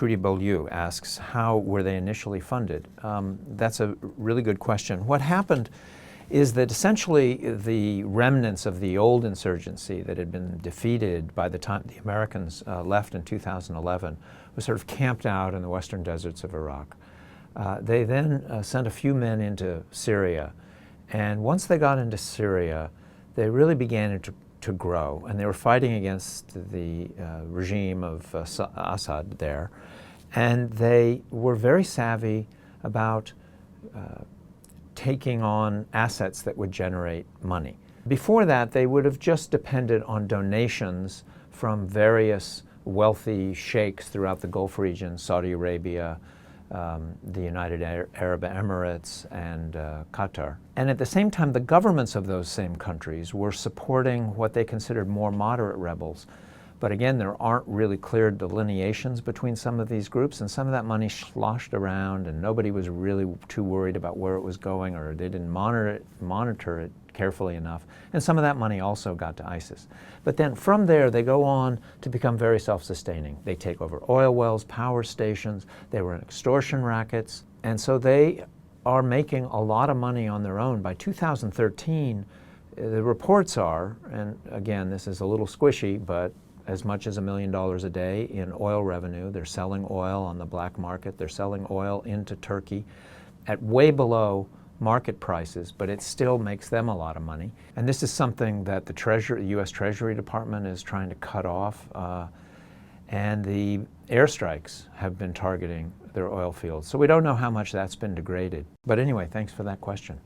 Trudy Beaulieu asks, how were they initially funded? That's a really good question. What happened is that essentially the remnants of the old insurgency that had been defeated by the time the Americans left in 2011 was sort of camped out in the western deserts of Iraq. They then sent a few men into Syria, and once they got into Syria, they really began to grow, and they were fighting against the regime of Assad there, and they were very savvy about taking on assets that would generate money. Before that, they would have just depended on donations from various wealthy sheikhs throughout the Gulf region, Saudi Arabia, the United Arab Emirates, and Qatar. And at the same time, the governments of those same countries were supporting what they considered more moderate rebels. But again, there aren't really clear delineations between some of these groups, and some of that money sloshed around, and nobody was really too worried about where it was going, or they didn't monitor it carefully enough. And some of that money also got to ISIS. But then from there, they go on to become very self-sustaining. They take over oil wells, power stations, they were in extortion rackets, and so they are making a lot of money on their own. By 2013, the reports are, and again, this is a little squishy, but as much as $1 million a day in oil revenue. They're selling oil on the black market. They're selling oil into Turkey at way below market prices, but it still makes them a lot of money. And this is something that the U.S. Treasury Department is trying to cut off, and the airstrikes have been targeting their oil fields. So we don't know how much that's been degraded. But anyway, thanks for that question.